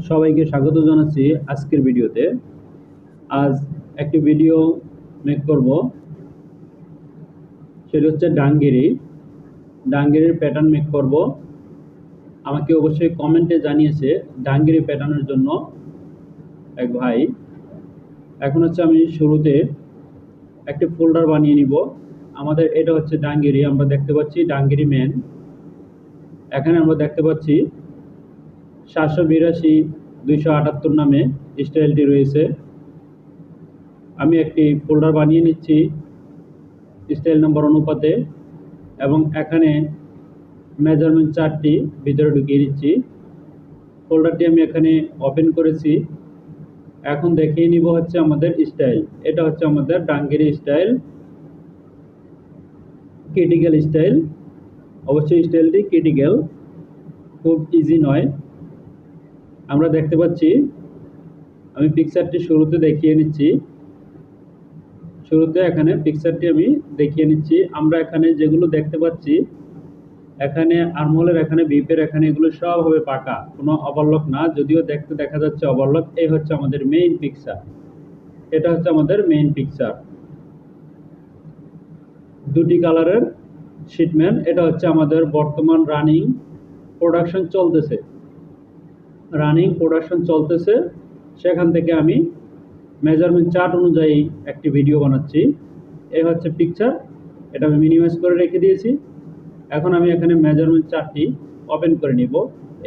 সবাইকে স্বাগত জানাচ্ছি আজকের ভিডিওতে। আজ একটি ভিডিও মেক করব, সেটা হচ্ছে ডাঙ্গিরির প্যাটার্ন মেক করব। আমাকে অবশ্যই কমেন্টে জানিয়েছে ডাঙ্গিরি প্যাটার্নের জন্য এক ভাই। এখন হচ্ছে আমি শুরুতে একটি ফোল্ডার বানিয়ে নিব। আমাদের এটা হচ্ছে ডাঙ্গিরি, আমরা দেখতে পাচ্ছি ডাঙ্গিরি ম্যান। এখানে আমরা দেখতে পাচ্ছি 782 278 নামে স্টাইলটি রয়েছে। আমি একটি ফোল্ডার বানিয়ে নিচ্ছি স্টাইল নাম্বার অনুপাতে, এবং এখানে মেজারমেন্ট চার্টটি ভিতরে ঢুকিয়ে দিচ্ছি। ফোল্ডারটি আমি এখানে ওপেন করেছি। এখন দেখিয়ে নিব হচ্ছে আমাদের স্টাইল। এটা হচ্ছে আমাদের ডাঙ্গিরি স্টাইল, ক্রিটিক্যাল স্টাইল। অবশ্যই স্টাইলটি ক্রিটিক্যাল, খুব ইজি নয়। আমরা দেখতে পাচ্ছি, আমি পিকচারটি শুরুতে দেখিয়ে নিচ্ছি। শুরুতে এখানে পিকচারটি আমি দেখিয়ে নিচ্ছি। আমরা এখানে যেগুলো দেখতে পাচ্ছি, এখানে আর্মহোলের এখানে বিপের এখানে এগুলো সব হবে পাকা, কোনো ওভারলক না, যদিও দেখতে দেখা যাচ্ছে ওভারলক। এই হচ্ছে আমাদের মেইন পিকচার, এটা হচ্ছে আমাদের মেইন পিকচার। দুটি কালারের শিটম্যান, এটা হচ্ছে আমাদের বর্তমান রানিং প্রোডাকশন চলতেছে। সেখান থেকে আমি মেজারমেন্ট চার্ট অনুযায়ী একটি ভিডিও বানাচ্ছি। এই হচ্ছে পিকচার, এটা আমি মিনিমাইজ করে রেখে দিয়েছি। এখন আমি এখানে মেজারমেন্ট চার্টটি ওপেন করে নিব।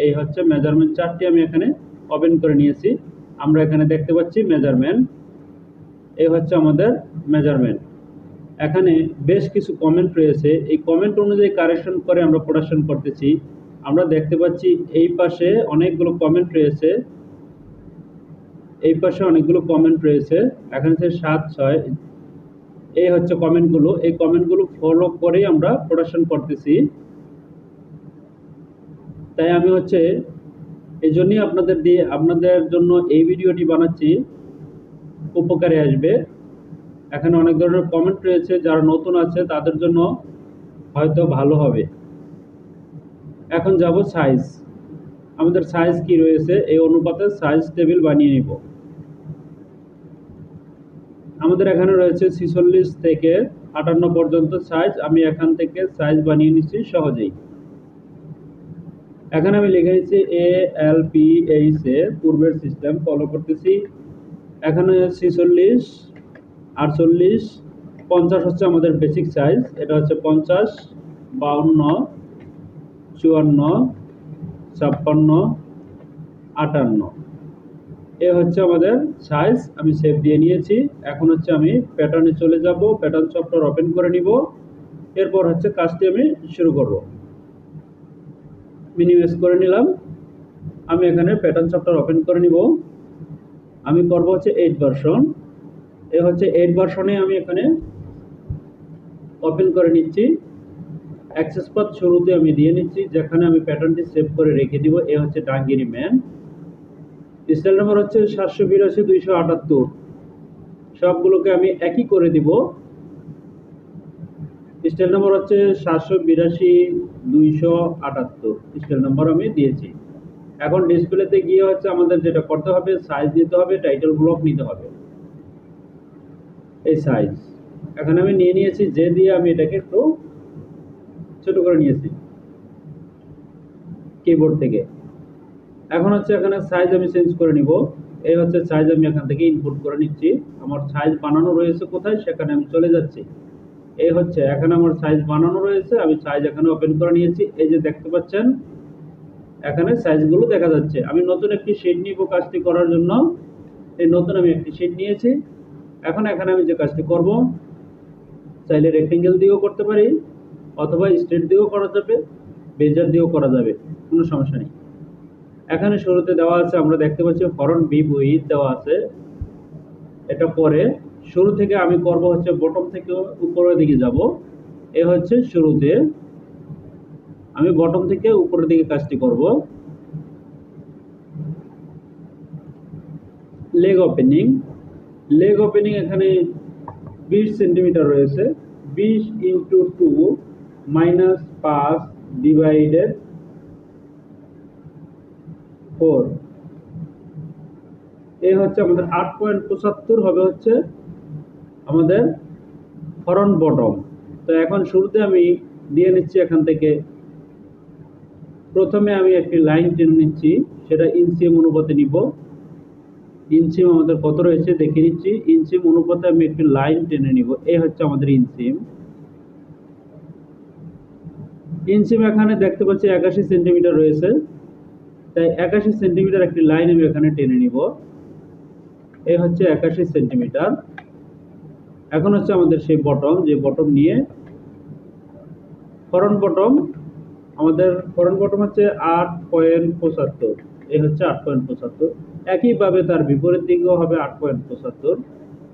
এই হচ্ছে মেজারমেন্ট চার্টটি আমি এখানে ওপেন করে নিয়েছি। আমরা এখানে দেখতে পাচ্ছি মেজারমেন্ট। এই হচ্ছে আমাদের মেজারমেন্ট। এখানে বেশ কিছু কমেন্ট রয়েছে, এই কমেন্ট অনুযায়ী কারেকশন করে আমরা প্রোডাকশন করতেছি। আমরা দেখতে পাচ্ছি এই পাশে অনেকগুলো কমেন্ট রয়েছে, এখানে 7 6। এই হচ্ছে কমেন্টগুলো, এই কমেন্টগুলো ফলো করেই আমরা প্রোডাকশন করতেছি। তাই আমি হচ্ছে এই জন্যই আপনাদের জন্য এই ভিডিওটি বানাচ্ছি, উপকারে আসবে। এখানে অনেক ধরনের কমেন্ট রয়েছে, যারা নতুন আছে তাদের জন্য হয়তো ভালো হবে। এখন যাব সাইজ। আমাদের সাইজ কি রয়েছে, এই অনুপাতে সাইজ টেবিল বানিয়ে নিব। আমাদের এখানে রয়েছে 46 থেকে 58 পর্যন্ত সাইজ। আমি এখান থেকে সাইজ বানিয়ে নিচ্ছি সহজেই। এখানে আমি লিখে নিচ্ছি ALPH এ পূর্বের সিস্টেম ফলো করতেছি। এখানে 46, 48, 50 হচ্ছে আমাদের বেসিক সাইজ। এটা হচ্ছে 50, 52, 54, 56, 58। এ হচ্ছে আমাদের সাইজ। আমি সেভ দিয়ে নিয়েছি। এখন হচ্ছে আমি প্যাটার্নে চলে যাব, প্যাটার্ন সফটওয়্যার ওপেন করে নিব। এরপর হচ্ছে কাজটি আমি শুরু করব। মিনিমাইজ করে নিলাম। আমি এখানে প্যাটার্ন সফটওয়্যার ওপেন করে নিব। আমি করব হচ্ছে 8 ভার্সন। এ হচ্ছে 8 ভার্সনে আমি এখানে ওপেন করে নিচ্ছি। অ্যাক্সেস পাথ শুরুতে আমি দিয়ে নিচ্ছি, যেখানে আমি প্যাটার্নটি সেভ করে রেখে দিব। এ হচ্ছে ডাঙ্গিরি ম্যান। স্টাইল নাম্বার হচ্ছে 782 278। সবগুলোকে আমি একই করে দিব। স্টাইল নাম্বার হচ্ছে 782 278 স্টাইল নাম্বার আমি দিয়েছি। এখন ডিসপ্লেতে গিয়ে হচ্ছে আমাদের যেটা করতে হবে, সাইজ দিতে হবে, টাইটেল ব্লক নিতে হবে। এই সাইজ এখানে আমি নিয়ে নিয়েছি, যে দিয়ে আমি এটাকে একটু ছোট করে নিয়েছি কিবোর্ড থেকে। এখন হচ্ছে এখানে সাইজ আমি চেঞ্জ করে নিব। এই হচ্ছে সাইজ, আমি এখান থেকে ইনপুট করে নিচ্ছি। আমার সাইজ বানানো রয়েছে কোথায়, সেখানে আমি চলে যাচ্ছি। এই হচ্ছে এখানে আমার সাইজ বানানো রয়েছে, আমি সাইজ এখানে ওপেন করে নিয়েছি। এই যে দেখতে পাচ্ছেন এখানে সাইজগুলো দেখা যাচ্ছে। আমি নতুন একটি শীট নিব কাজটি করার জন্য। এই নতুন আমি একটি শীট নিয়েছি। এখন এখানে আমি যে কাজটি করব, চাইলে রেক্টেঙ্গেল দিয়েও করতে পারি, অথবা স্ট্রেট দিয়েও করা যাবে, বেজার দিয়েও করা যাবে, কোনো সমস্যা নেই। এখানে শুরুতে দেওয়া আছে, আমরা দেখতে পাচ্ছি হরন বিপ উইথ দেওয়া আছে। এটা পরে শুরু থেকে আমি করব হচ্ছে বটম থেকে উপরের দিকে যাব। এ হচ্ছে শুরুতে আমি বটম থেকে উপরের দিকে কাজটি করব। লেগ ওপেনিং এখানে 20 সেন্টিমিটার রয়েছে। 20 × 2 -5 / 4। এই হচ্ছে আমাদের 8.75 হবে হচ্ছে আমাদের ফরন্ট বটম। তো এখন শুরুতে আমি দিয়ে নিচ্ছি এখান থেকে, প্রথমে আমি একটি লাইন টেনে নিচ্ছি, সেটা ইঞ্চিএম অনুপাতে নিব। ইঞ্চিএম আমাদের কত রয়েছে দেখে নিচ্ছি, ইঞ্চিএম অনুপাতে আমি একটি লাইন টেনে নিব। এই হচ্ছে আমাদের ইঞ্চিএম। ইঞ্চিএম এখানে দেখতে পাচ্ছি 81 সেন্টিমিটার রয়েছে, তাই 81 সেন্টিমিটার একটি লাইন আমি এখানে টেনে নিব। এই হচ্ছে 81 সেন্টিমিটার। এখন হচ্ছে আমাদের সেই বটম, যে বটম নিয়ে ফরন্ট বটম, আমাদের ফরন্ট বটম হচ্ছে 8.75। এই হচ্ছে 8.75। একইভাবে তার বিপরীত দিকেও হবে 8.75।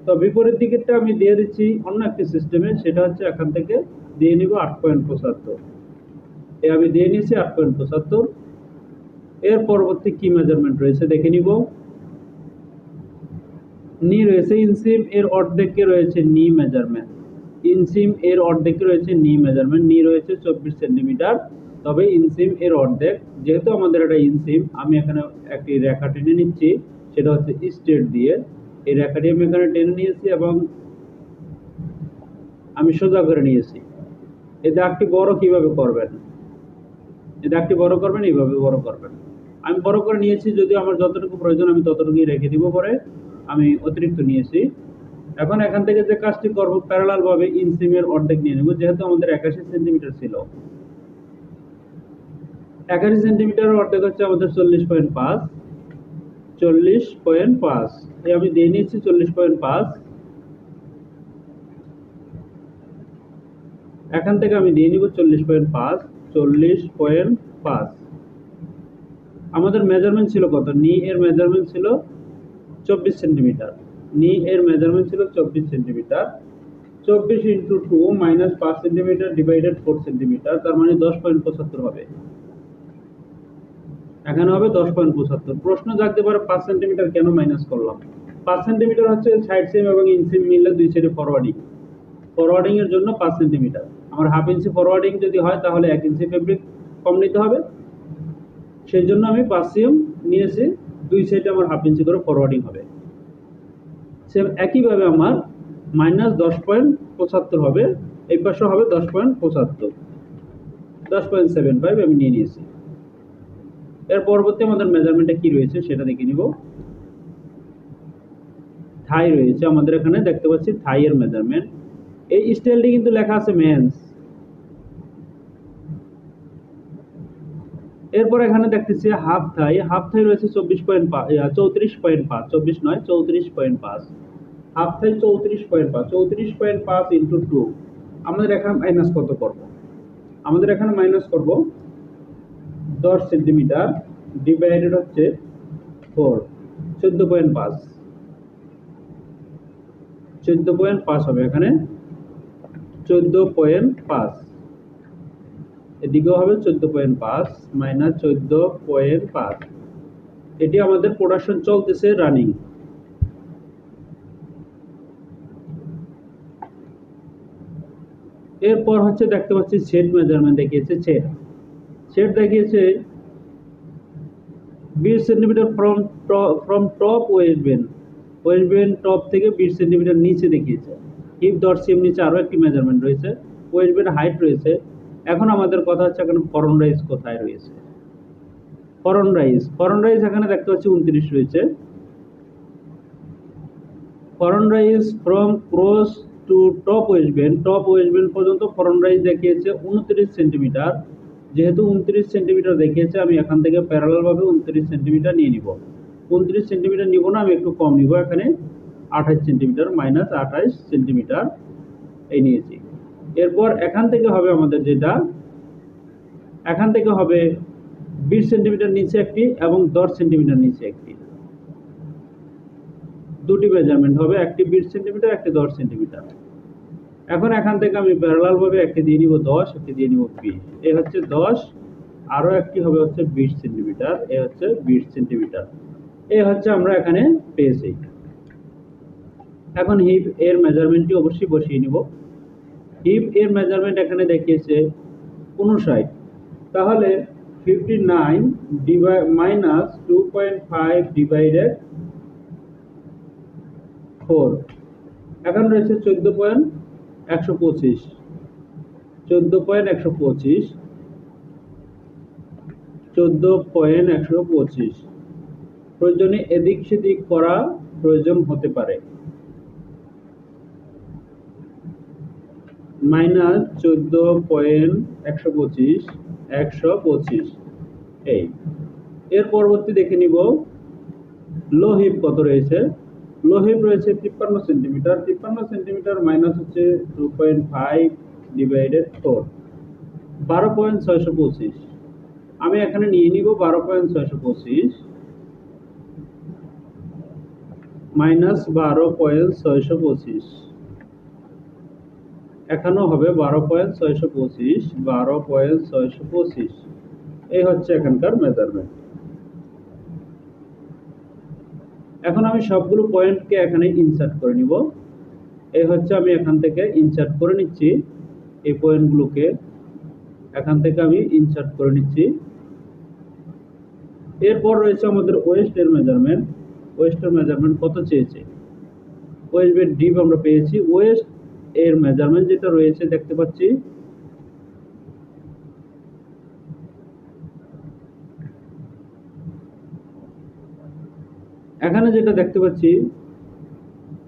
তো বিপরীত দিকেরটা আমি দিয়ে দিচ্ছি অন্য একটি সিস্টেমে, সেটা হচ্ছে এখান থেকে দিয়ে নিব 8.75। এ আমি দিয়ে নিয়েছি 8.75। এর পরবর্তী কি মেজারমেন্ট রয়েছে দেখে নিব। নি রয়েছে ইনসিম এর অর্ধেকে রয়েছে নি মেজারমেন্ট। ইনসিম এর অর্ধেকে রয়েছে নি মেজারমেন্ট। নি রয়েছে 24 সেন্টিমিটার, তবে ইনসিম এর অর্ধেক। যেহেতু আমাদের এটা ইনসিম, আমি এখানে একটি রেখা টেনে নিচ্ছি, সেটা হচ্ছে স্ট্রেট দিয়ে। এই রেখাটি আমি এখানে টেনে নিয়েছি এবং আমি সোজা করে নিয়েছি। এই দাগটি বড় কিভাবে করবেন, এই দাগটি বড় করবেন, এইভাবে বড় করবেন। আমি বড় করে নিয়েছি, যদিও আমার যতটুকু প্রয়োজন আমি ততটুকুই রেখে দিব, পরে আমি অতিরিক্ত নিয়েছি। এখন এখান থেকে যে কাজটি করব, প্যারালাল ভাবে ইনসিমের অর্ধেক নিয়ে নেব। যেহেতু আমাদের 81 সেন্টিমিটার ছিল, 81 সেন্টিমিটার অর্ধেক হচ্ছে আমাদের 40.5। 40.5 এই আমি দিয়ে নিচ্ছি 40.5। এখান থেকে আমি দিয়ে নিব 40.5। 40.5 আমাদের মেজারমেন্ট ছিল কত, নি এর মেজারমেন্ট ছিল 24 সেন্টিমিটার। নি এর মেজারমেন্ট ছিল 24 centimetre. 24 into 2 minus 5 centimetre divided 4 centimetre, তার মানে 10.75 হবে। এখানে হবে 10.75। প্রশ্ন জাগতে পারে 5 সেন্টিমিটার কেন মাইনাস করলাম। 5 সেন্টিমিটার হচ্ছে সাইড সিম এবং ইনসিম মিললে দুই সাইডে ফরওয়ার্ডিং। ফরওয়ার্ডিং এর জন্য 5 সেন্টিমিটার। আমার হাফ ইঞ্চি ফরওয়ার্ডিং যদি হয় তাহলে 1 ইঞ্চি ফেব্রিক কম নিতে হবে, সেই জন্য আমি 5 সিএম নিয়েছি। দুই সাইডে আমার হাফ ইঞ্চি করে ফরওয়ার্ডিং হবে। সেম একইভাবে আমার মাইনাস 10.75 হবে, এই পাশে হবে 10.75। 10.75 আমি নিয়ে নিয়েছি। এর পরবর্তী আমাদের মেজারমেন্টে কি রয়েছে সেটা দেখে নিব। থাই রয়েছে আমাদের এখানে, দেখতে পাচ্ছি থাই এর মেজারমেন্ট। এই স্টাইলটি কিন্তু লেখা আছে মেন্স। এরপর এখানে দেখতেছি হাফ থাই। হাফ থাই রয়েছে 24.5, 34.5, 24 নয় 34.5। Half thigh 34.5। 34.5 ইন্টু 2 আমাদের এখানে মাইনাস কত করব, আমাদের এখানে মাইনাস করব 10 সেন্টিমিটার ডিভাইডেড হচ্ছে 4, 14.5। 14.5 হবে এখানে, 14.5। এদিকেও হবে 14.5 মাইনাস 14.5। এটি আমাদের প্রোডাকশন চলতেছে, রানিং। এরপর হচ্ছে দেখতে পাচ্ছি সেট মেজারমেন্ট দেখিয়েছে। সেট দেখিয়েছে 20 centimetre from top waist Ben. West band top থেকে 20 সেন্টিমিটার নিচে দেখিয়েছে। হিপ ডট সিএম নিচে আরো একটি মেজারমেন্ট রয়েছে, ওয়েস্ট বেন হাইট রয়েছে। এখন আমাদের কথা হচ্ছে এখানে ফরন রাইজ কোথায় রয়েছে। ফরন রাইজ এখানে দেখতে পাচ্ছি 29 রয়েছে। Front rise from cross to top waist band, top waist band পর্যন্ত ফরন রাইজ দেখিয়েছে 29 সেন্টিমিটার। যেহেতু 29 সেন্টিমিটার দেখিয়েছে, আমি এখান থেকে প্যারালাল ভাবে 29 সেন্টিমিটার নিয়ে নিব। 29 সেন্টিমিটার নিব না, আমি একটু কম নিব, এখানে 28 সেন্টিমিটার, মাইনাস 28 সেন্টিমিটার এই নিয়েছি। এরপর এখান থেকে হবে আমাদের যেটা, এখান থেকে হবে 20 সেন্টিমিটার নিচে একটি এবং 10 সেন্টিমিটার নিচে একটি, দুটি মেজারমেন্ট হবে, একটি 20 সেন্টিমিটার, একটি 10 সেন্টিমিটার। এখন এখান থেকে আমি প্যারালাল ভাবে একটি দিয়ে নিব 10, একটি দিয়ে নিব 20। এই হচ্ছে 10, আরো একটি হবে হচ্ছে 20 সেন্টিমিটার, এই হচ্ছে 20 সেন্টিমিটার। এই হচ্ছে আমরা এখানে পেয়েছি। এখন হিপ এর মেজারমেন্টটি অবশ্যই বসিয়ে নিব। হিপ এর মেজারমেন্ট এখানে দেখিয়েছে 59, তাহলে 59 মাইনাস 2.5 ডিভাইডেড 4। এখন রয়েছে 14.125, 14.125, 14.125। প্রয়োজনে এদিক সেদিক করা প্রয়োজন হতে পারে। মাইনাস 14.125, 125। এই এর পরবর্তী দেখে নিব লো হিপ কত রয়েছে। লো হিপ রয়েছে 53 সেন্টিমিটার। 53 সেন্টিমিটার মাইনাস হচ্ছে 2.5 ডিভাইডেড 4, 12.625। আমি এখানে নিয়ে নিব 12.625 মাইনাস 12.625। এখানেও হবে 12.625, 12.625। এই হচ্ছে এখানকার মেজারমেন্ট। এখন আমি সবগুলো পয়েন্টকে এখানে ইনসার্ট করে নিব। এই হচ্ছে আমি এখান থেকে ইনসার্ট করে নিচ্ছি, এই পয়েন্টগুলোকে এখান থেকে আমি ইনসার্ট করে নিচ্ছি। এরপর রয়েছে আমাদের ওয়েস্টের মেজারমেন্ট। ওয়েস্টের মেজারমেন্ট কত চেয়েছে? ওয়েস্টের ডিপ আমরা পেয়েছি। ওয়েস্ট এর মেজারমেন্ট যেটা রয়েছে দেখতে পাচ্ছি, এখানে যেটা দেখতে পাচ্ছি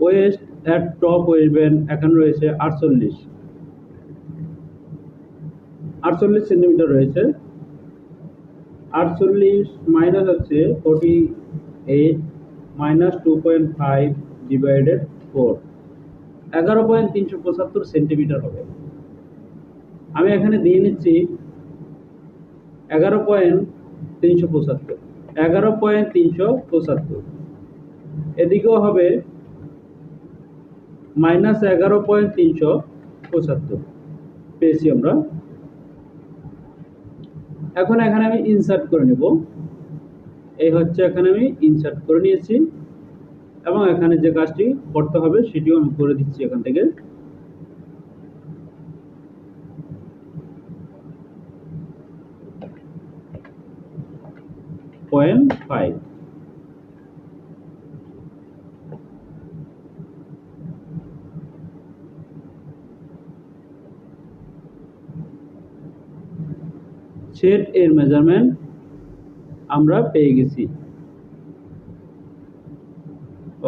West at top waist band এখানে রয়েছে 48 সেন্টিমিটার রয়েছে। 48 মাইনাস হচ্ছে 48 মাইনাস 2.5 ডিভাইডেড 4, 11.375 সেন্টিমিটার হবে। আমি এখানে দিয়ে নিচ্ছি 11.375, 11.375। এদিকেও হবে মাইনাস 11.375 পেয়েছি আমরা। এখন এখানে আমি ইনসার্ট করে নেব। এই হচ্ছে এখানে আমি ইনসার্ট করে নিয়েছি এবং এখানে যে কাজটি করতে হবে সেটিও আমি করে দিচ্ছি এখান থেকে। পয়েন্ট 5। সেট এর মেজারমেন্ট আমরা পেয়ে গেছি।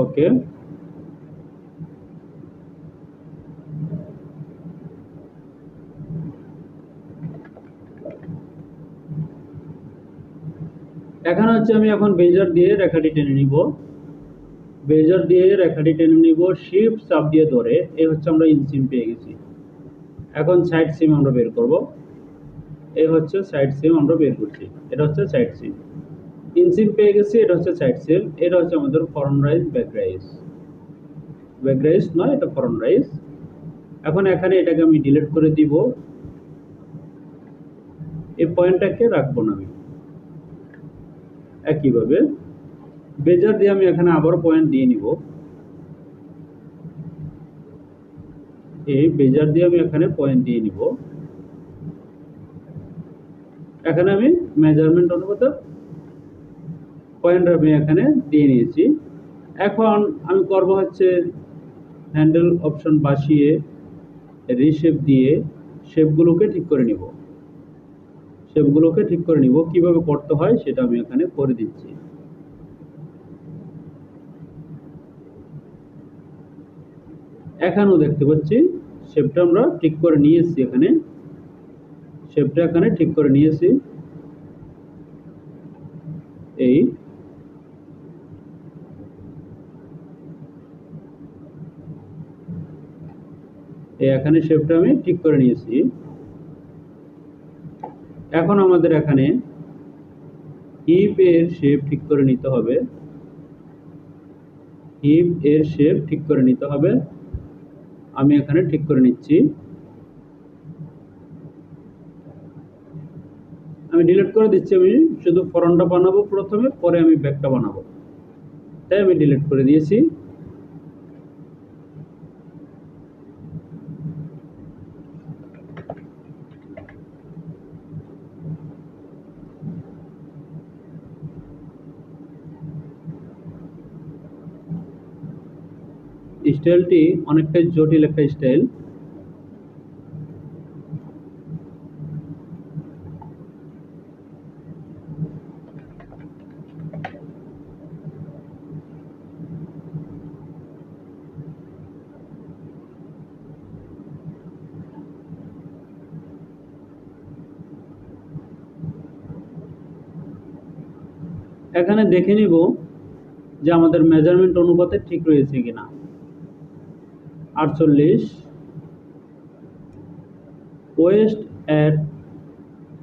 ওকে, এখানে হচ্ছে আমি এখন বেজার দিয়ে রেখাটি টেনে নিব। বেজার দিয়ে রেখাটি টেনে নিব, শিফট চাপ দিয়ে ধরে। এই হচ্ছে আমরা ইনসিম পেয়ে গেছি। এখন সাইড সিম আমরা বের করব। এই হচ্ছে সাইড সিম আমরা বের করছি, এটা হচ্ছে সাইড সিম। ইনসিম পেয়ে গেছি, এটা হচ্ছে সাইড সিম। এটা হচ্ছে আমাদের front rise, back rise. Back rise নয়, এটা ফরন রাইজ। এখন এখানে এটাকে আমি ডিলিট করে দিব, এই পয়েন্টটাকে রাখবো না আমি। একইভাবে বেজার দিয়ে আমি এখানে আবার পয়েন্ট দিয়ে নিব। এই বেজার দিয়ে আমি এখানে পয়েন্ট দিয়ে নিব। এখানে আমি মেজারমেন্ট অনুপাতে পয়েন্ট আমি এখানে দিয়ে নিয়েছি। এখন আমি করব হচ্ছে হ্যান্ডেল অপশন বাসিয়ে রিশেপ দিয়ে শেপগুলোকে ঠিক করে নিব। শেপগুলোকে ঠিক করে নিব, কিভাবে করতে হয় সেটা আমি এখানে করে দিচ্ছি। এখানেও দেখতে পাচ্ছি শেপটা আমরা ঠিক করে নিয়েছি। এখানে শেপটা এখানে ঠিক করে নিয়েছি। এই এখানে শেপটা আমি ঠিক করে নিয়েছি। এখন আমাদের এখানে হিপ এর শেপ ঠিক করে নিতে হবে। হিপ এর শেপ ঠিক করে নিতে হবে। আমি এখানে ঠিক করে নিচ্ছি। আমি ডিলিট করে দিচ্ছি। আমি শুধু ফরনটা বানাবো প্রথমে, পরে আমি ব্যাকটা বানাবো, তাই আমি ডিলিট করে দিয়েছি। স্টাইলটি অনেকটাই জটিল একটা স্টাইল। এখানে দেখে নিব যে আমাদের মেজারমেন্ট অনুপাতে ঠিক রয়েছে কিনা। 48 waist at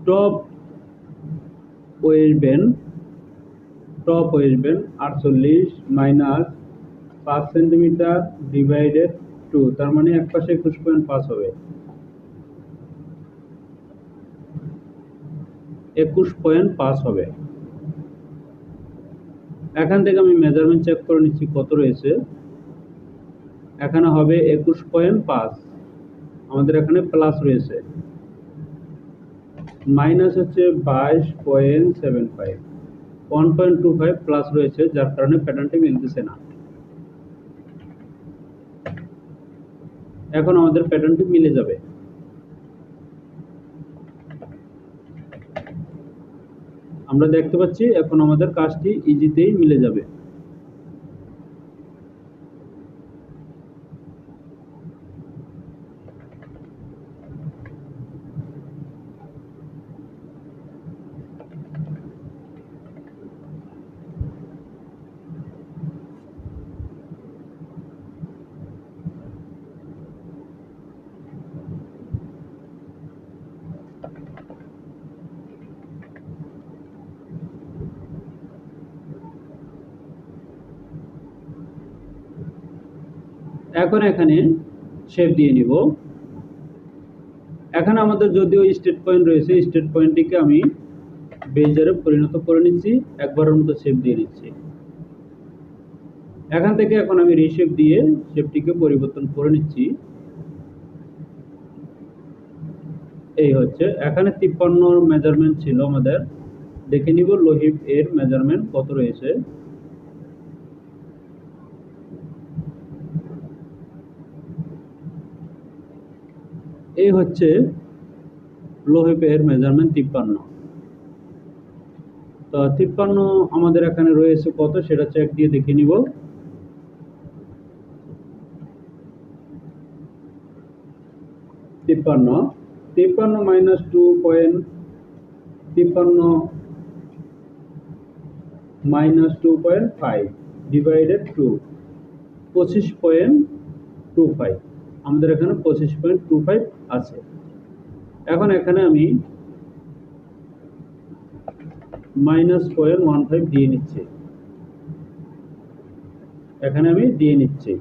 top waist band 48 minus 5 centimetre divided 2, তার মানে এক পাশে 21.5 হবে। 21.5 হবে। এখান থেকে আমি মেজারমেন্ট চেক করে নিচ্ছি কত রয়েছে। এখানে হবে 21.5, আমাদের এখানে প্লাস রয়েছে। মাইনাস হচ্ছে 22.75, 1.25 প্লাস রয়েছে, যার কারণে প্যাটার্নটি মিলতেছে না। এখন আমাদের প্যাটার্নটি মিলে যাবে। আমরা দেখতে পাচ্ছি এখন আমাদের কাজটি ইজিতেই মিলে যাবে। এখন এখানে শেপ দিয়ে নিব। এখানে আমাদের যদিও স্টেট পয়েন্ট রয়েছে, স্টেট পয়েন্টটিকে আমি বেজারে পরিণত করে নিচ্ছি, একবারের মতো শেপ দিয়ে নিচ্ছি। এখান থেকে এখন আমি রিশেপ দিয়ে শেপটিকে পরিবর্তন করে নিচ্ছি। এই হচ্ছে, এখানে 53 মেজারমেন্ট ছিল আমাদের। দেখে নিব লোহিপ এর মেজারমেন্ট কত রয়েছে। এই হচ্ছে লোহিপ এর মেজারমেন্ট 53। তো 53 আমাদের এখানে রয়েছে কত সেটা চেক দিয়ে দেখে নিব। 53 মাইনাস 2.5 ডিভাইডেড 2, 25.25, আমাদের এখানে 25.25 আছে। এখন এখানে আমি -0.15 দিয়ে নিচ্ছি, এখানে আমি দিয়ে নিচ্ছি।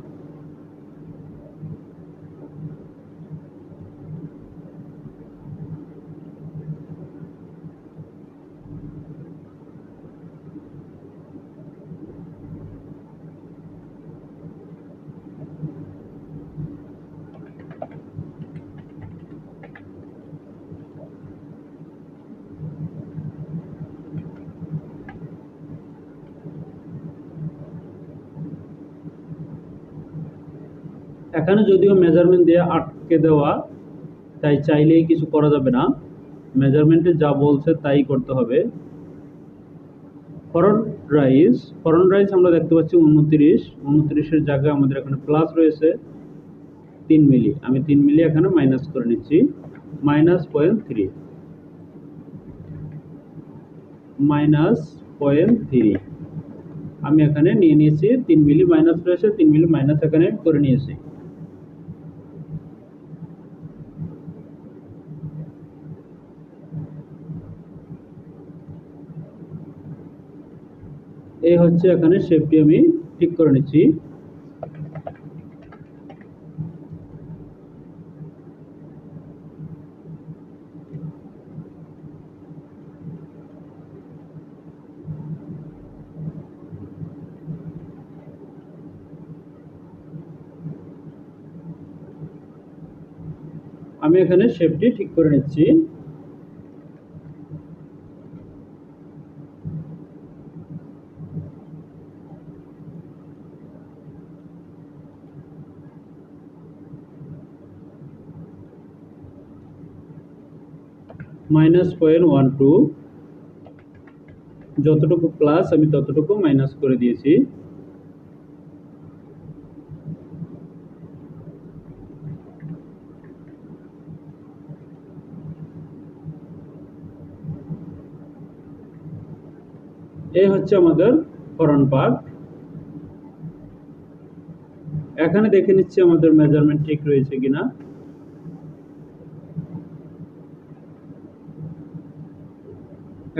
এখানে যদিও মেজারমেন্ট দিয়ে আটকে দেওয়া, তাই চাইলেই কিছু করা যাবে না, মেজারমেন্টে যা বলছে তাই করতে হবে। ফরন রাইজ আমরা দেখতে পাচ্ছি 29 জায়গায় আমাদের এখানে প্লাস রয়েছে 3 মিলি, আমি 3 মিলি এখানে মাইনাস করে নিচ্ছি। -0.3 আমি এখানে নিয়ে নিয়েছি। 3 মিলি মাইনাস রয়েছে, 3 মিলি মাইনাস এখানে করে নিয়েছি। এই হচ্ছে, এখানে শেপটি আমি ঠিক করে নিচ্ছি। আমি এখানে শেপটি ঠিক করে নিচ্ছি। -0.12, যতটুকু প্লাস আমি ততটুকু মাইনাস করে দিয়েছি। এই হচ্ছে আমাদের ফরন পার্ট। এখানে দেখে নিচ্ছি আমাদের মেজারমেন্ট ঠিক রয়েছে কিনা।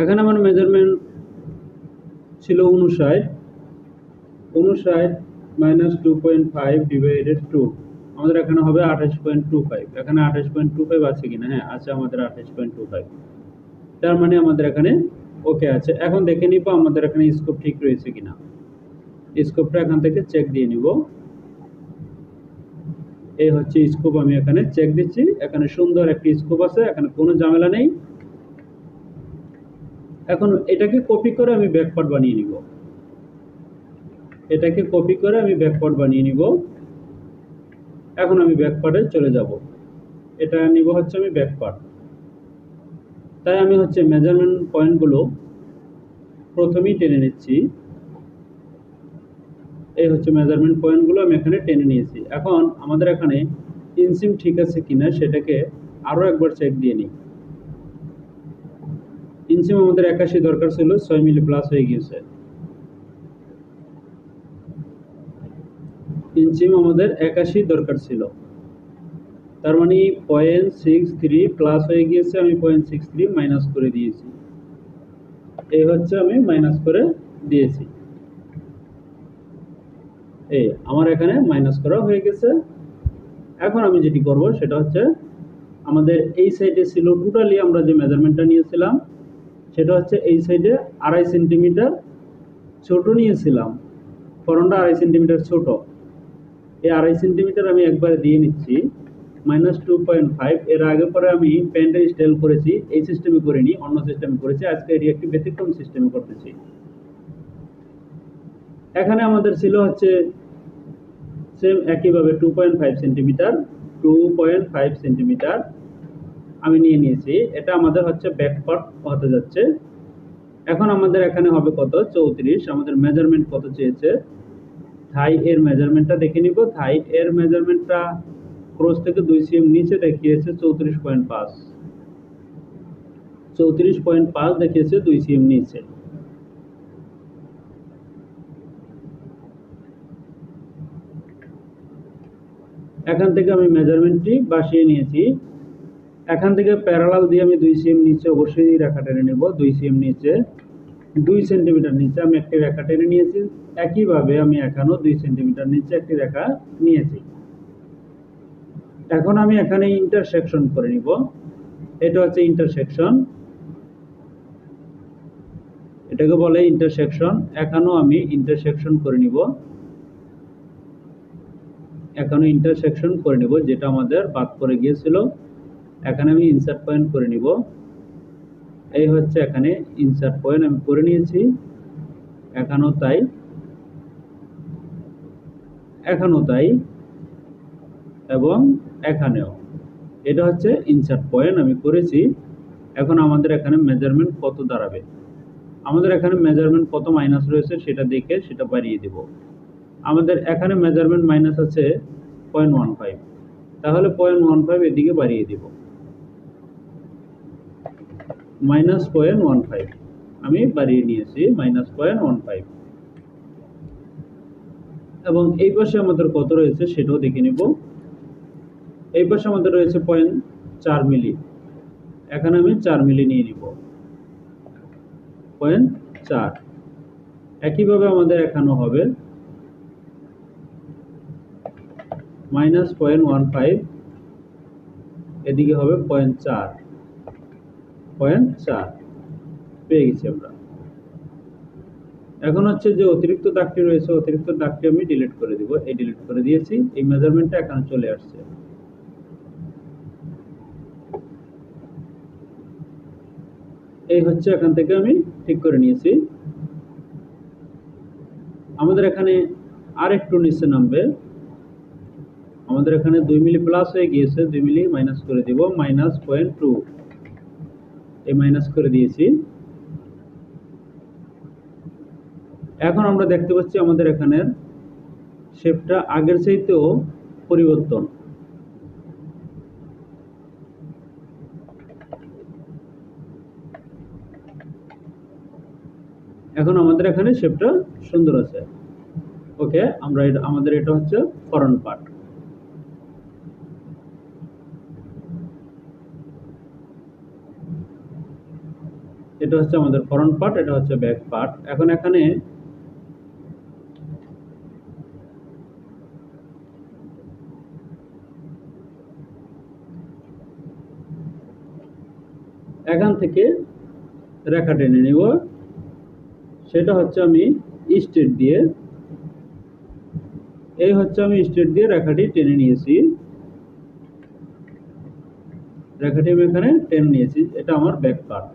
এখানে আমার মেজারমেন্ট ছিল 59 -2.5 ডিভাইডেড 2, আমাদের এখানে হবে 28.25। এখানে 28.25 আছে কিনা? হ্যাঁ আছে, আমাদের 28.25। তার মানে আমাদের এখানে ওকে আছে। এখন দেখে নিব আমাদের এখানে স্কোপ ঠিক রয়েছে কিনা। স্কোপটা এখান থেকে চেক দিয়ে নিব। এই হচ্ছে স্কোপ, আমি এখানে চেক দিচ্ছি। এখানে সুন্দর একটি স্কোপ আছে, এখানে কোনো ঝামেলা নেই। এখন এটাকে কপি করে আমি ব্যাকপার্ট বানিয়ে নিব। এটাকে কপি করে আমি ব্যাকপার্ট বানিয়ে নিব। এখন আমি ব্যাকপার্টে চলে যাব। এটা নিব হচ্ছে আমি ব্যাকপার্ট। তাই আমি হচ্ছে মেজারমেন্ট পয়েন্টগুলো প্রথমেই টেনে নিচ্ছি। এই হচ্ছে মেজারমেন্ট পয়েন্টগুলো আমি এখানে টেনে নিয়েছি। এখন আমাদের এখানে ইনসিম ঠিক আছে কিনা সেটাকে আরো একবার চেক দিয়ে নিই। ইনসিম আমাদের 81 দরকার ছিল, 6 মিলি প্লাস হয়ে গিয়েছে। ইনসিম আমাদের 81 দরকার ছিল, তার মানে 0.63 প্লাস হয়ে গিয়েছে। আমি 0.63 মাইনাস করে দিয়েছি। এই হচ্ছে আমি মাইনাস করে দিয়েছি। এই আমার এখানে মাইনাস করা হয়ে গেছে। এখন আমি যেটি করব সেটা হচ্ছে, আমাদের এই সাইডে ছিল টোটালি আমরা যে মেজারমেন্টটা নিয়েছিলাম সেটা হচ্ছে এই সাইডে 2.5 সেন্টিমিটার ছোট নিয়েছিলাম। ফরনটা 2.5 সেন্টিমিটার ছোট। এই 2.5 সেন্টিমিটার আমি একবারে দিয়ে নিচ্ছি। -2.5। এর আগে পরে আমি প্যান্টের স্টাইল করেছি, এই সিস্টেমে করিনি, অন্য সিস্টেমে করেছি। আজকে এটি একটি ব্যতিক্রম সিস্টেমে করতেছি। এখানে আমাদের ছিল হচ্ছে সেম একইভাবে 2.5 সেন্টিমিটার 2.5 সেন্টিমিটার আমি নিয়ে নিয়েছি। এটা আমাদের হচ্ছে ব্যাক পার্ট হতে যাচ্ছে। এখন আমাদের এখানে হবে কত? 34। আমাদের মেজারমেন্ট কত চেয়েছে? থাই এর মেজারমেন্টটা দেখে নিব। থাই এর মেজারমেন্টটা ক্রস থেকে 2 সিএম নিচে দেখিয়েছে 34.5। 34.5 দেখিয়েছে 2 সিএম নিচে। এখান থেকে আমি মেজারমেন্টটি বাসিয়ে নিয়েছি। এখান থেকে প্যারালাল দিয়ে আমি 2 সিএম নিচে অবশ্যই রেখা টেনে নেব। 2 সিএম নিচে 2 সেন্টিমিটার নিচে আমি একটি রেখা টেনে নিয়েছি। একইভাবে আমি এখানেও 2 সেন্টিমিটার নিচে একটি রেখা নিয়েছি। এখন আমি এখানে ইন্টারসেকশন করে নিব। এটা হচ্ছে ইন্টারসেকশন, এটাকে বলে ইন্টারসেকশন। এখানেও আমি ইন্টারসেকশন করে নিব। এখানে ইন্টারসেকশন করে নিব, যেটা আমাদের বাদ করে গিয়েছিল। এখানে আমি ইনসার্ট পয়েন্ট করে নিব। এই হচ্ছে এখানে ইনসার্ট পয়েন্ট আমি করে নিয়েছি। এখানেও তাই, এখানেও তাই, এবং এখানেও। এটা হচ্ছে ইনসার্ট পয়েন্ট আমি করেছি। এখন আমাদের এখানে মেজারমেন্ট কত দাঁড়াবে? আমাদের এখানে মেজারমেন্ট কত মাইনাস রয়েছে সেটা দেখে সেটা বাড়িয়ে দেব। আমাদের এখানে মেজারমেন্ট মাইনাস আছে 0.15, তাহলে 0.15 এদিকে বাড়িয়ে দেব। -0.15 আমি বাড়িয়ে নিয়েছি, -0.15। এবং এই পাশে আমাদের কত রয়েছে সেটাও দেখে নিব। এই পাশে আমাদের রয়েছে 0.4 মিলি। এখানে আমি 4 মিলি নিয়ে নিব, 0.4। একইভাবে আমাদের এখানেও হবে -0.15, এদিকে হবে 0.4। পেয়ে গেছি আমরা। এখন হচ্ছে যে অতিরিক্ত দাগটি রয়েছে, অতিরিক্ত দাগটি আমি ডিলিট করে দিব। এই ডিলিট করে দিয়েছি। এই মেজারমেন্টটা এখানে চলে আসছে। এই হচ্ছে এখান থেকে আমি ঠিক করে নিয়েছি। আমাদের এখানে আর একটু নিচে নামবে। আমাদের এখানে 2 মিলি প্লাস হয়ে গিয়েছে, 2 মিলি মাইনাস করে দিব, -0.2। এই মাইনাস করে দিয়েছি। এখন আমরা দেখতে পাচ্ছি আমাদের এখানের শেপটা আগের চাইতেও পরিবর্তন। এখন আমাদের এখানে শেপটা সুন্দর আছে। ওকে, আমরা আমাদের এটা হচ্ছে ফ্রন্ট পার্ট। এটা হচ্ছে আমাদের ফ্রন্ট পার্ট, এটা হচ্ছে ব্যাক পার্ট। এখন এখানে এখান থেকে রেখা টেনে নিব, সেটা হচ্ছে আমি স্ট্রেট দিয়ে, এই হচ্ছে আমি স্ট্রেট দিয়ে রেখাটি টেনে নিয়েছি, রেখাটি আমি এখানে টেনে নিয়েছি। এটা আমার ব্যাক পার্ট।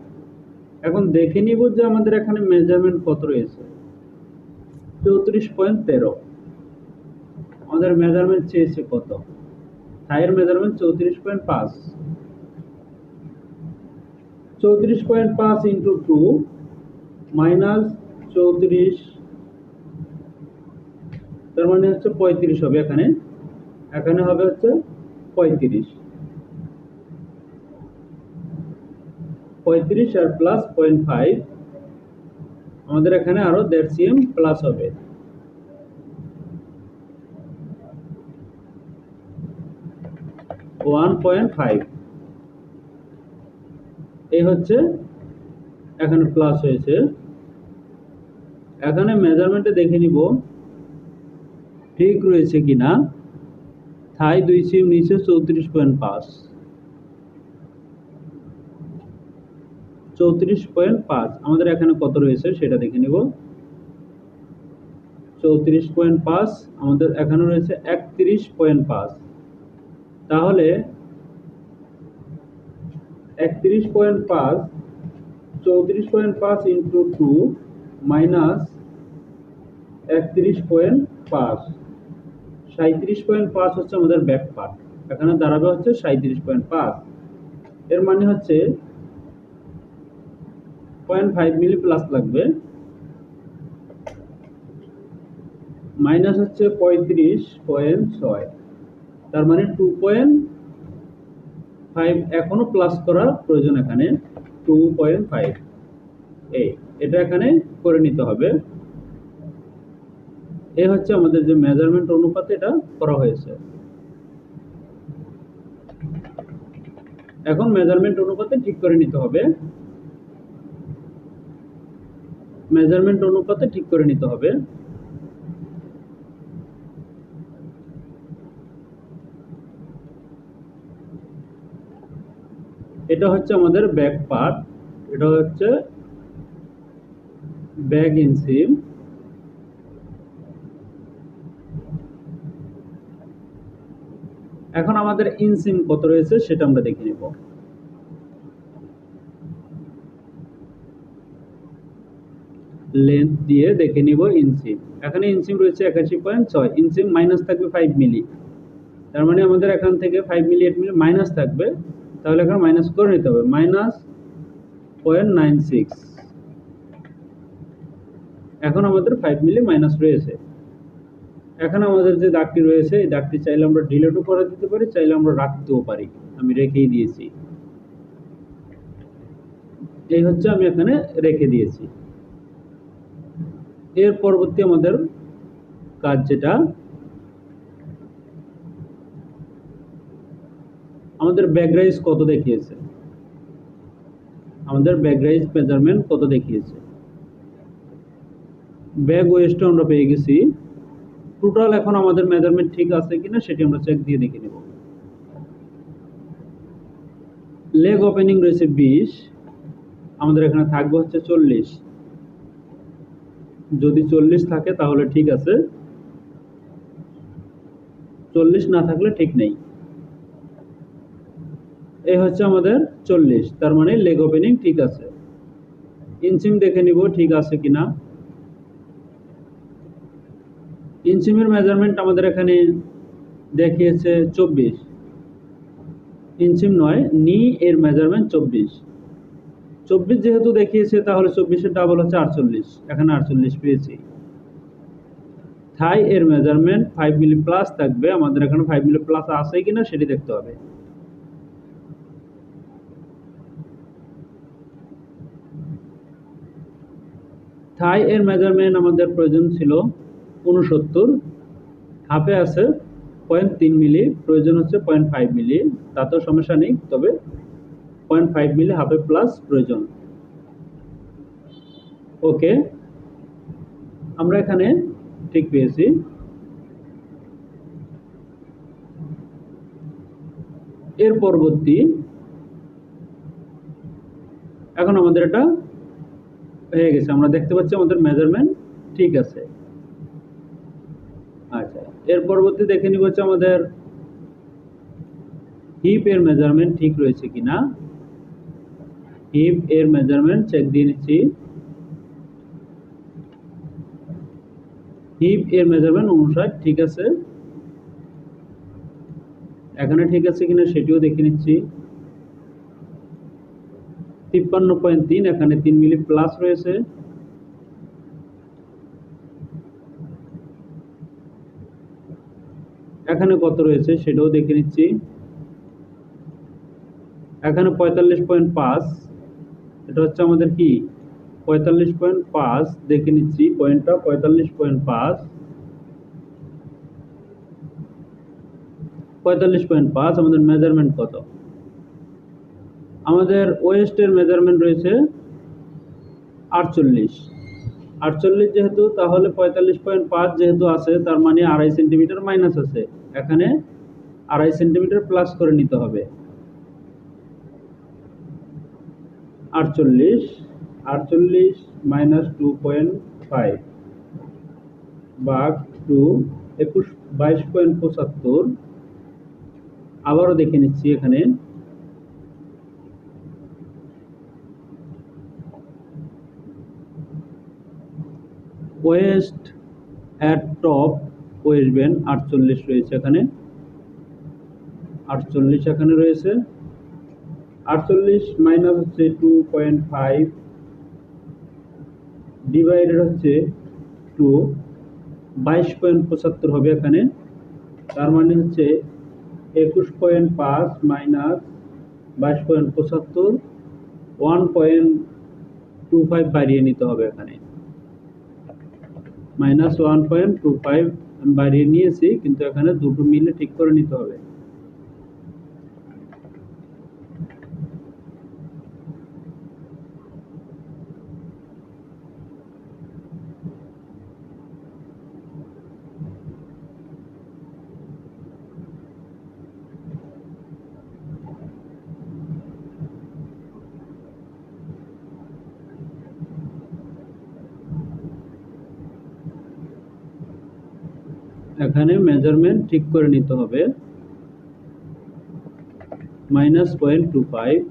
এখন দেখে নিব যে আমাদের এখানে মেজারমেন্ট কত রয়েছে। 34.13। আমাদের মেজারমেন্ট চেয়েছে কত? থাইয়ের মেজারমেন্ট 34.5। 34.5 ইন্টু 2 মাইনাস 34, তার মানে হচ্ছে 35 হবে। এখানে এখানে হবে হচ্ছে 35 আর প্লাস 0.5, আমাদের এখানে আরো 1.5 cm প্লাস হবে। 1.5 এই হচ্ছে এখানে প্লাস হয়েছে। এখানে মেজারমেন্টে দেখে নিব ঠিক রয়েছে কিনা। থাই 2 সিম নিচে 34.5, 34.5 আমাদের এখানে কত রয়েছে সেটা দেখে নিব। 34.5 আমাদের এখানে রয়েছে 31.5। তাহলে 31.5 34.5 ইন্টু 2 মাইনাস 31.5, 37.5 হচ্ছে আমাদের ব্যাক পার্ট। এখানে দাঁড়াবে হচ্ছে 37.5। এর মানে হচ্ছে 0.5 মিলি প্লাস লাগবে, মাইনাস হচ্ছে 35.6, তার মানে 2.5 এখনো প্লাস করা প্রয়োজন। এখানে 2.5 এটা এখানে করে নিতে হবে। এই হচ্ছে আমাদের যে মেজারমেন্ট অনুপাতে এটা করা হয়েছে। এখন মেজারমেন্ট অনুপাতে ঠিক করে নিতে হবে, মেজারমেন্ট অনুপাতে ঠিক করে নিতে হবে। এটা হচ্ছে আমাদের ব্যাক পার্ট, এটা হচ্ছে ব্যাক ইনসিম। এখন আমাদের ইনসিম কত রয়েছে সেটা আমরা দেখে নিব। লেন্থ দিয়ে দেখে নিব ইনসিম। এখানে ইনসিম রয়েছে 81.6, ইনসিম মাইনাস থাকবে 5 মিলি, তার মানে আমাদের এখান থেকে 5 মিলি 8 মিলি মাইনাস থাকবে। তাহলে এখানে মাইনাস করে নিতে হবে, মাইনাস 0.96। এখন আমাদের 5 মিলি মাইনাস রয়েছে। এখন আমাদের যে দাগটি রয়েছে এই দাগটি চাইলে আমরা ডিলিটও করে দিতে পারি, চাইলে আমরা রাখতেও পারি। আমি রেখেই দিয়েছি, এই হচ্ছে আমি এখানে রেখে দিয়েছি। এর পরবর্তী আমাদের কাজ যেটা, আমাদের ব্যাক রাইজ কত দেখিয়েছে, আমাদের ব্যাক রাইজ মেজারমেন্ট কত দেখিয়েছে। ব্যাক ওয়েস্টও আমরা পেয়ে গেছি। টোটাল এখন আমাদের মেজারমেন্ট ঠিক আছে কিনা সেটি আমরা চেক দিয়ে দেখে নেব। লেগ ওপেনিং রয়েছে 20, আমাদের এখানে থাকবে হচ্ছে 40। যদি 40 থাকে তাহলে ঠিক আছে, 40 না থাকলে ঠিক নেই। এই হচ্ছে আমাদের 40, তার মানে লেগ ওপেনিং ঠিক আছে। ইনসিম দেখে নিব ঠিক আছে কিনা। ইনসিমের মেজারমেন্ট আমাদের এখানে দেখিয়েছে 24, ইনসিম নয়, নি এর মেজারমেন্ট 24। 24 যেহেতু দেখিয়েছে তাহলে 24-এর ডাবল হচ্ছে 48, এখানে 48 পেয়েছি। থাই এর মেজারমেন্ট 5 মিলি প্লাস থাকবে, আমাদের এখানে 5 মিলি প্লাস আছে কিনা সেটি দেখতে হবে। থাই এর মেজারমেন্ট আমাদের প্রয়োজন ছিল 69, হাফে আছে 0.3 মিলি, প্রয়োজন হচ্ছে 0.5 মিলি, তাতেও সমস্যা নেই, তবে 0.5 মিলি হাফে প্লাস প্রয়োজন। ওকে, আমরা এখানে ঠিক পেয়েছি। এর পরবর্তী এখন আমাদের এটা হয়ে গেছে, আমরা দেখতে পাচ্ছি আমাদের মেজারমেন্ট ঠিক আছে। আচ্ছা, এর পরবর্তী দেখে নিব হচ্ছে আমাদের হিপ এর মেজারমেন্ট ঠিক রয়েছে কিনা। হিপ এর মেজারমেন্ট চেক দিয়ে নিচ্ছি। হিপ এর মেজারমেন্ট 59 ঠিক আছে, এখানে ঠিক আছে কিনা সেটিও দেখে নিচ্ছি। 53.3, এখানে 3 মিলি প্লাস রয়েছে। এখানে কত রয়েছে সেটাও দেখে নিচ্ছি। এখানে 45.5, এটা হচ্ছে আমাদের কি 45.5, দেখে নিচ্ছি পয়েন্টটা 45.5, 45.5 আমাদের মেজারমেন্ট কত। আমাদের ওয়েস্টের মেজারমেন্ট রয়েছে 48, 48 যেহেতু, তাহলে 45.5 যেহেতু আছে তার মানে 2.5 সেন্টিমিটার মাইনাস আছে, এখানে 2.5 সেন্টিমিটার প্লাস করে নিতে হবে। 48 মাইনাস 2.5 ভাগ 2, 22.75। আবারও দেখে নিচ্ছি এখানে West at top waist band 48 রয়েছে, এখানে 48 এখানে রয়েছে। 48 মাইনাস হচ্ছে 2.5 ডিভাইডেড হচ্ছে 2, 22.75 হবে এখানে, তার মানে হচ্ছে 21.5 মাইনাস 22.75, 1.25 বাড়িয়ে নিতে হবে এখানে, মাইনাস 1.25 বাড়িয়ে নিয়েছি, কিন্তু এখানে দুটো মিলে ঠিক করে নিতে হবে। এখানে মেজারমেন্ট ঠিক করে নিতে হবে, মাইনাস 0.25,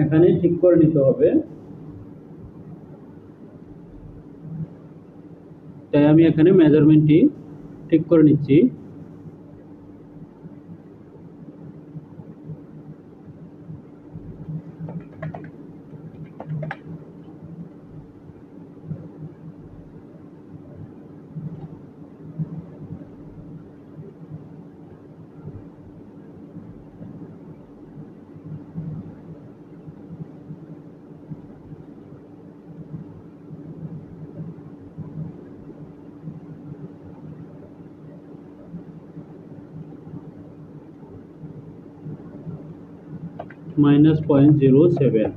এখানে ঠিক করে নিতে হবে। তাই আমি এখানে মেজারমেন্টটি ঠিক করে নিচ্ছি। -0.07,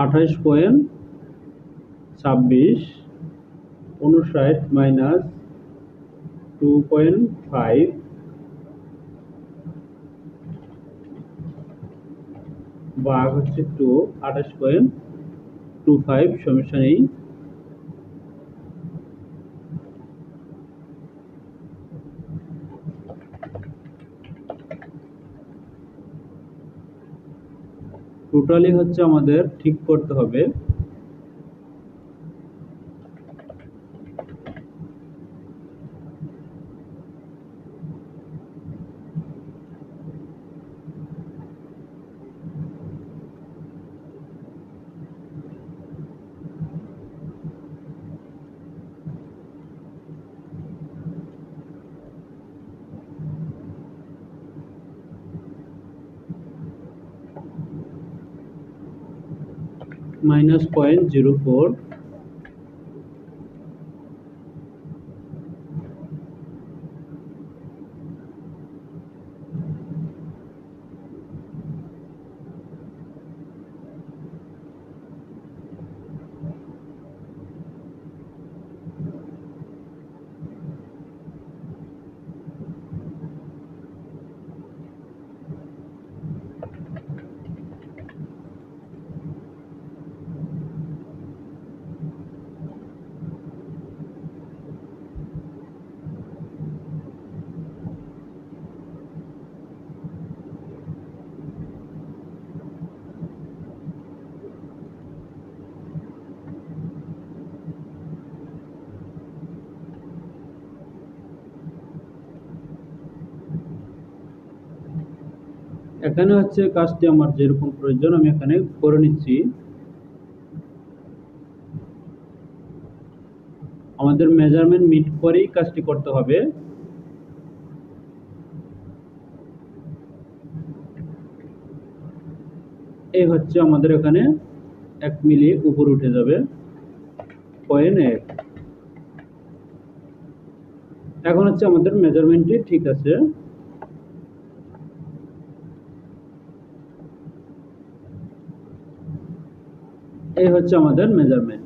28.26, 59 -2.5, ভাগ হচ্ছে 2, 28.25, সমস্যা নেই। টোটালি হচ্ছে আমাদের ঠিক করতে হবে -0.04, এখানে হচ্ছে কাজটি আমার যেরকম প্রয়োজন আমি এখানে করে নিচ্ছি। আমাদের মেজারমেন্ট মিট করেই কাজটি করতে হবে। এই হচ্ছে আমাদের এখানে 1 মিলি উপর উঠে যাবে 0.1। এখন হচ্ছে আমাদের মেজারমেন্টটি ঠিক আছে। এই হচ্ছে আমাদের মেজারমেন্ট।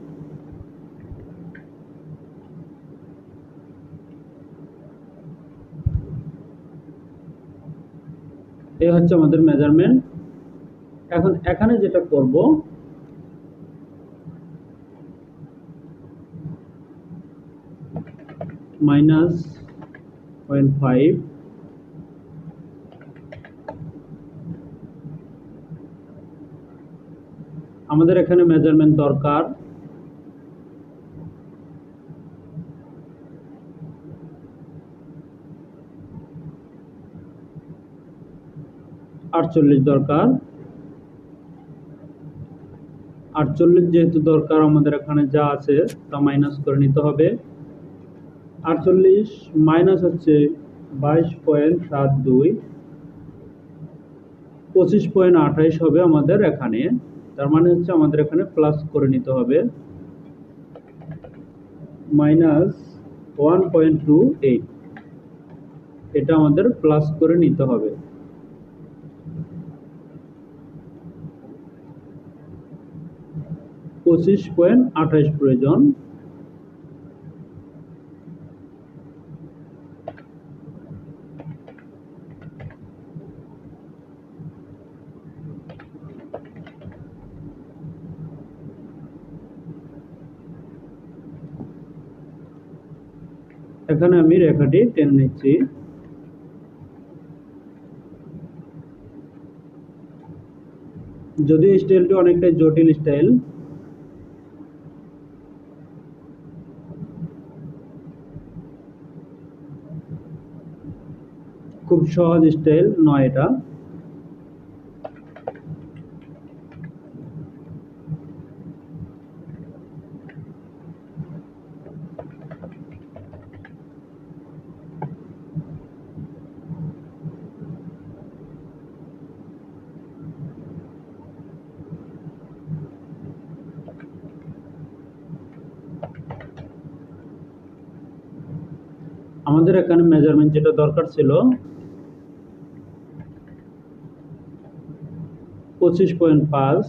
এই হচ্ছে আমাদের মেজারমেন্ট। এখন এখানে যেটা করব, -0.5, আমাদের এখানে মেজারমেন্ট দরকার 48 দরকার। 48 যেহেতু দরকার, আমাদের এখানে যা আছে তা মাইনাস করে নিতে হবে। 48 মাইনাস হচ্ছে 22.72, 25.28 হবে আমাদের এখানে। তার মানে হচ্ছে আমাদের এখানে প্লাস করে নিতে হবে -1.28, এটা আমাদের প্লাস করে নিতে হবে। ,25.28 প্রয়োজন। এখানে আমি রেখাটি টেনে নিচ্ছি। যদিও স্টাইলটি অনেকটাই জটিল স্টাইল, খুব সহজ স্টাইল নয় এটা। আমাদের এখানে মেজারমেন্ট যেটা দরকার ছিল 25.5,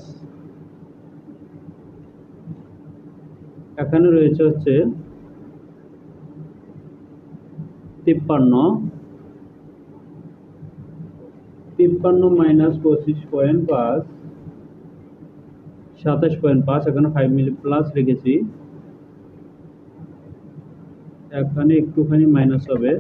এখানে রয়েছে হচ্ছে 53 মাইনাস 25.5 27.5, এখানে 5 মিলি প্লাস রেখেছি, এখানে একটুখানি মাইনাস হবে,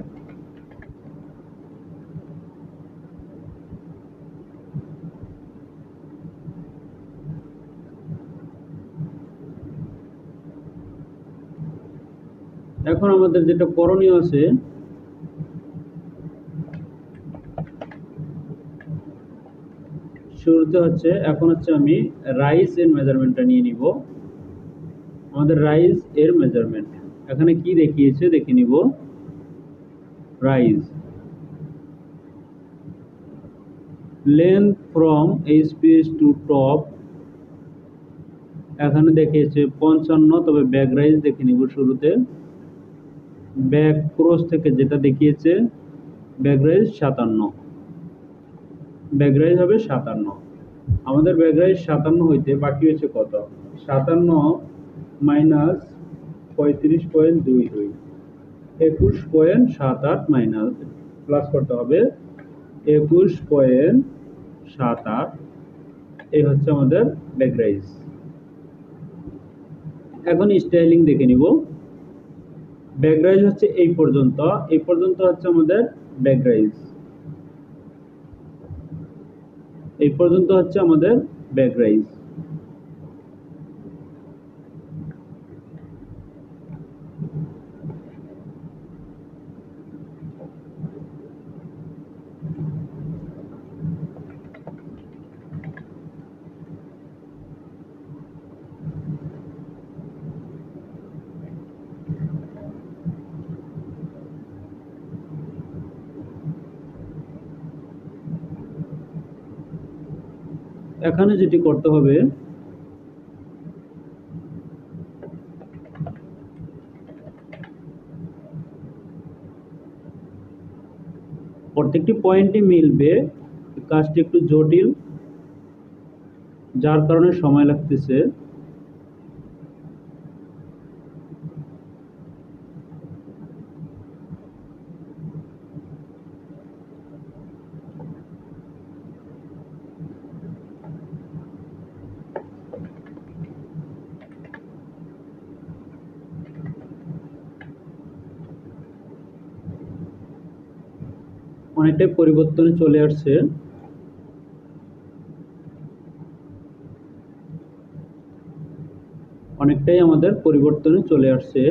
এখন আমাদের যেটা করণীয় আছে, শুরুতে হচ্ছে এখন হচ্ছে আমি রাইস এর মেজারমেন্টটা নিয়ে নিব। আমাদের রাইস এর মেজারমেন্ট এখানে কি দেখিয়েছে দেখে নিব। Rice length from HPS to top, এখানে দেখিয়েছে 55, তবে ব্যাক রাইজ দেখে নিব শুরুতে। ব্যাক ক্রস থেকে যেটা দেখিয়েছে ব্যাক রাইজ 57, ব্যাক রাইজ হবে 57। আমাদের ব্যাক রাইজ 57 হইতে বাকি হচ্ছে কত, 57 মাইনাস 35.22, 21.78 মাইনাস প্লাস করতে হবে 21.78, এই হচ্ছে আমাদের ব্যাক রাইজ। এখন স্টাইলিং দেখে নিব। ব্যাক রাইজ হচ্ছে এই পর্যন্ত হচ্ছে আমাদের ব্যাক রাইজ, এই পর্যন্ত হচ্ছে আমাদের ব্যাক রাইজ। এখানে যেটি করতে হবে, প্রত্যেকটি পয়েন্টই মিলবে, কাজটি একটু জটিল যার কারণে সময় লাগতেছে। অনেকটাই পরিবর্তনে চলে আসছে। অনেকটাই আমাদের পরিবর্তনে চলে আসছে।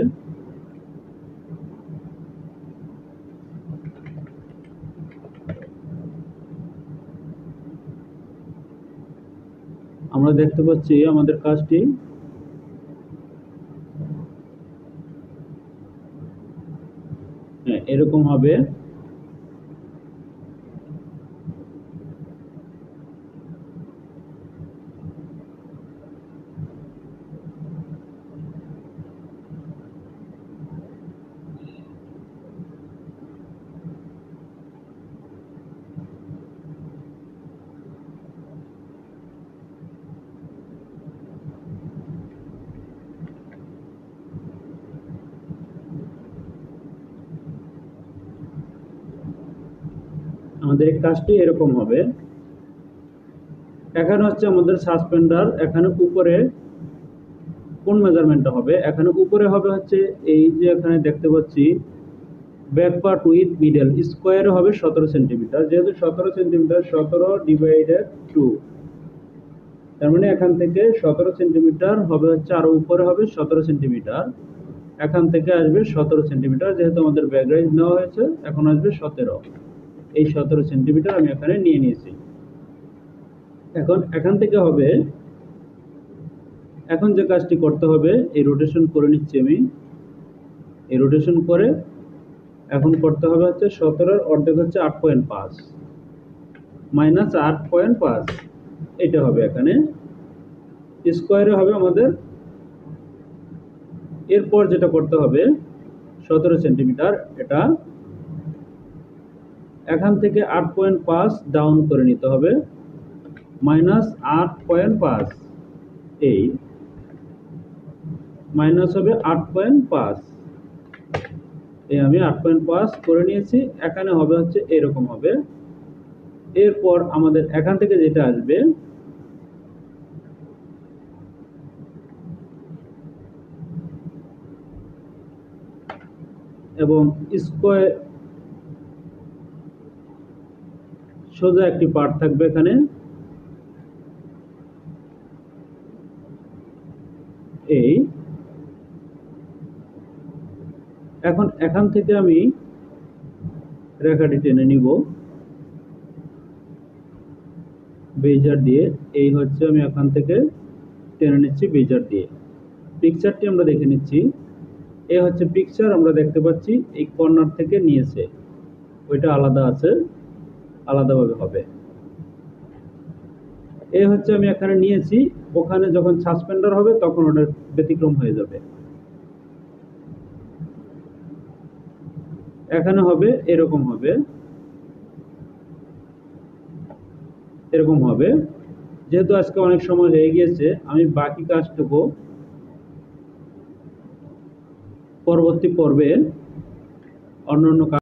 আমরা দেখতে পাচ্ছি আমাদের কাজটি এরকম হবে। আমাদের এই কাজটি এরকম হবে। এখানে হচ্ছে আমাদের সাসপেন্ডার, এখানে উপরে কোন মেজারমেন্টটা হবে, এখানে উপরে হবে হচ্ছে এই যে এখানে দেখতে পাচ্ছি ব্যাক পার্ট উইথ মিডল স্কোয়ারে হবে 17 সেন্টিমিটার, যেহেতু 17 সেন্টিমিটার 17/2, তার মানে এখান থেকে 17 সেন্টিমিটার হবে হচ্ছে, আরো উপরে হবে 17 সেন্টিমিটার, এখান থেকে আসবে 17 সেন্টিমিটার, যেহেতু আমাদের ব্যাক রাইজ নেওয়া হয়েছে এখন আসবে 17, এই 17 সেন্টিমিটার আমি এখানে নিয়ে নিয়েছি। এখন এখান থেকে হবে, এখন যে কাজটি করতে হবে এই রোটেশন করে নিচ্ছি আমি, এই রোটেশন করে এখন করতে হবে হচ্ছে 17 অর্ধেক হচ্ছে 8.5 মাইনাস 8.5, এটা হবে এখানে স্কোয়ারে হবে আমাদের। এরপর যেটা করতে হবে 17 সেন্টিমিটার, এটা এখান থেকে 8.5 ডাউন করে নিতে হবে, মাইনাস 8.5, এই মাইনাস হবে 8.5, এই আমি 8.5 করে নিয়েছি। এখানে হবে হচ্ছে এরকম হবে। এরপর আমাদের এখান থেকে যেটা আসবে এবং স্কয়ার সোজা একটি পার্ট থাকবে এখানে, এই এখন এখান থেকে আমি রেখাটি টেনে নিব বেজার দিয়ে। এই হচ্ছে আমি এখান থেকে টেনে নিচ্ছি বেজার দিয়ে। পিকচারটি আমরা দেখে নিচ্ছি। এই হচ্ছে পিকচার, আমরা দেখতে পাচ্ছি এই কর্নার থেকে নিয়েছে, ওইটা আলাদা আছে, আলাদাভাবে হবে। এই হচ্ছে আমি এখানে নিয়েছি, ওখানে যখন সাসপেন্ডার হবে তখন ওটা ব্যতিক্রম হয়ে যাবে। এখানে হবে এরকম হবে, এরকম হবে। যেহেতু আজকে অনেক সময় হয়ে গিয়েছে, আমি বাকি কাজটুকু পরবর্তী পর্বে অন্য